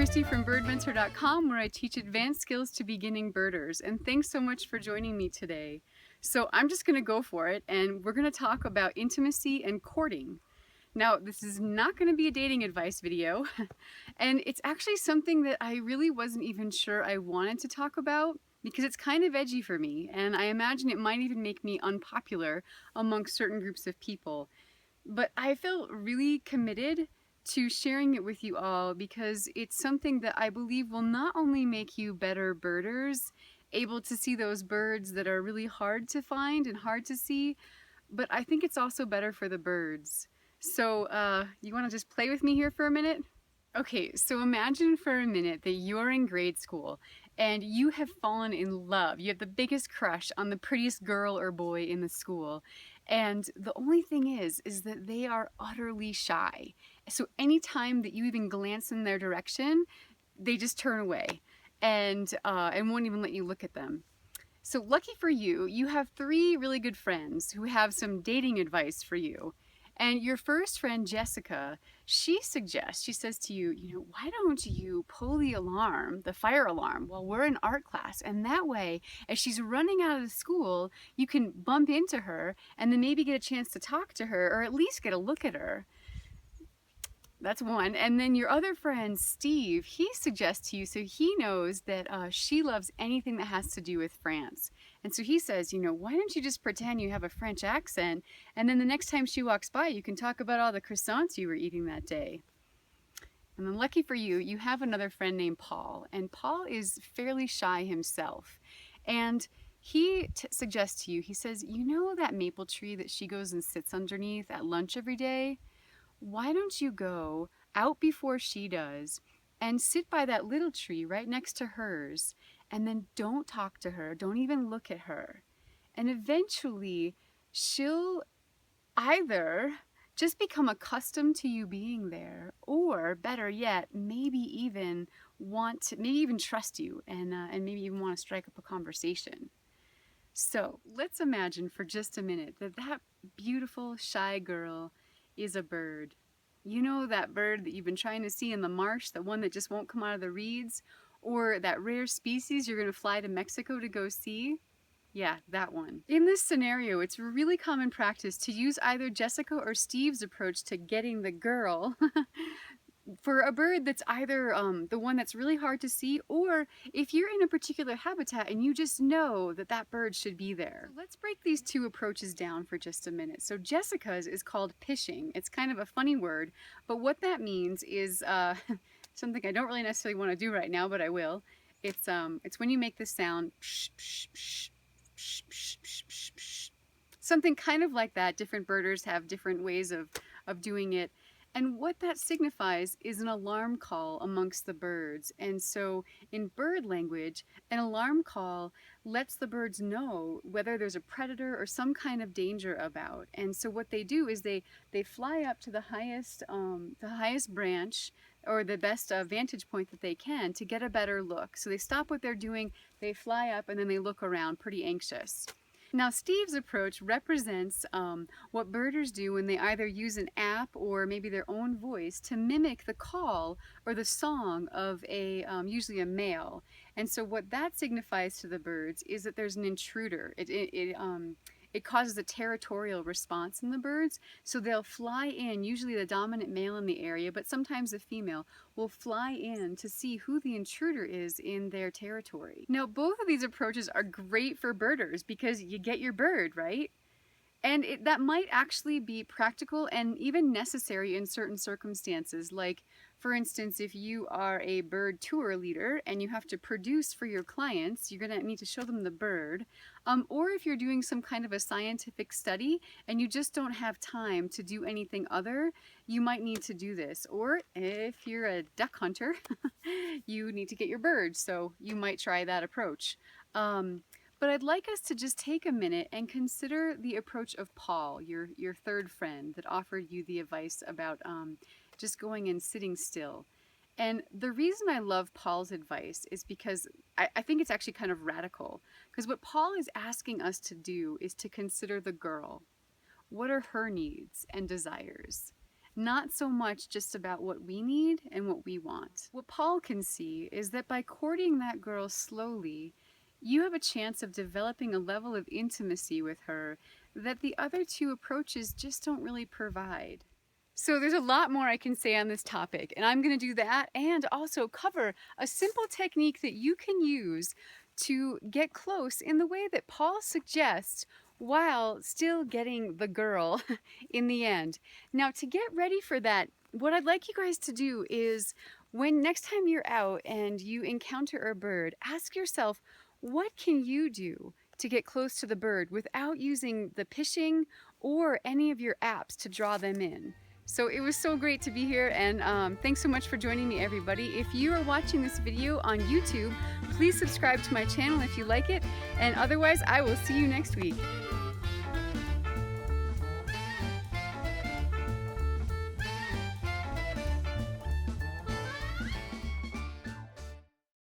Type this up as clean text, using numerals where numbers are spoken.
Kristi from birdmentor.com, where I teach advanced skills to beginning birders, and thanks so much for joining me today. So I'm just going to go for it, and we're going to talk about intimacy and courting. Now, this is not going to be a dating advice video, and it's actually something that I really wasn't even sure I wanted to talk about because it's kind of edgy for me, and I imagine it might even make me unpopular amongst certain groups of people. But I feel really committed to sharing it with you all because it's something that I believe will not only make you better birders, able to see those birds that are really hard to find and hard to see, but I think it's also better for the birds. So you want to just play with me here for a minute? Okay, so imagine for a minute that you're in grade school and you have fallen in love. You have the biggest crush on the prettiest girl or boy in the school. And the only thing is that they are utterly shy. So anytime that you even glance in their direction, they just turn away and won't even let you look at them. So lucky for you, you have 3 really good friends who have some dating advice for you. And your first friend, Jessica, she says to you, why don't you pull the alarm, the fire alarm, while we're in art class? And that way, as she's running out of the school, you can bump into her and then maybe get a chance to talk to her or at least get a look at her. That's one. And then your other friend, Steve, he suggests to you, so he knows that she loves anything that has to do with France. And so he says, why don't you just pretend you have a French accent, and then the next time she walks by, you can talk about all the croissants you were eating that day. And then lucky for you, you have another friend named Paul. And Paul is fairly shy himself. And he suggests to you, he says, that maple tree that she goes and sits underneath at lunch every day? Why don't you go out before she does and sit by that little tree right next to hers, and then don't talk to her, don't even look at her. And eventually she'll either just become accustomed to you being there, or better yet, maybe even trust you and maybe even want to strike up a conversation. So let's imagine for just a minute that beautiful shy girl is a bird. That bird that you've been trying to see in the marsh, the one that just won't come out of the reeds, or that rare species you're going to fly to Mexico to go see? Yeah, that one. In this scenario, it's really common practice to use either Jessica or Steve's approach to getting the girl for a bird that's either the one that's really hard to see, or if you're in a particular habitat and you just know that bird should be there. So let's break these 2 approaches down for just a minute. So Jessica's is called pishing. It's kind of a funny word, but what that means is something I don't really necessarily want to do right now, but I will. It's when you make the sound psh, psh, psh, psh, psh, psh, psh, psh. Something kind of like that. Different birders have different ways of doing it. And what that signifies is an alarm call amongst the birds. And so in bird language, an alarm call lets the birds know whether there's a predator or some kind of danger about. And so what they do is they fly up to the highest branch or the best vantage point that they can to get a better look. So they stop what they're doing, they fly up, and then they look around pretty anxious. Now, Steve's approach represents what birders do when they either use an app or maybe their own voice to mimic the call or the song of usually a male. And so what that signifies to the birds is that there's an intruder. It causes a territorial response in the birds, so they'll fly in, usually the dominant male in the area, but sometimes the female will fly in to see who the intruder is in their territory. Now, both of these approaches are great for birders because you get your bird, right? And that might actually be practical and even necessary in certain circumstances. Like, for instance, if you are a bird tour leader and you have to produce for your clients, you're going to need to show them the bird. Or if you're doing some kind of a scientific study and you just don't have time to do anything other, you might need to do this. Or if you're a duck hunter, you need to get your bird, so you might try that approach. But I'd like us to just take a minute and consider the approach of Paul, your third friend that offered you the advice about just going and sitting still. And the reason I love Paul's advice is because I think it's actually kind of radical. Because what Paul is asking us to do is to consider the girl. What are her needs and desires? not so much just about what we need and what we want. What Paul can see is that by courting that girl slowly, you have a chance of developing a level of intimacy with her that the other two approaches just don't really provide. So there's a lot more I can say on this topic, and I'm going to do that and also cover a simple technique that you can use to get close in the way that Paul suggests while still getting the girl in the end. Now, to get ready for that, what I'd like you guys to do is when next time you're out and you encounter a bird, ask yourself, what can you do to get close to the bird without using the Pishing or any of your apps to draw them in? So it was so great to be here, and thanks so much for joining me, everybody. If you are watching this video on YouTube, please subscribe to my channel if you like it, and otherwise I will see you next week.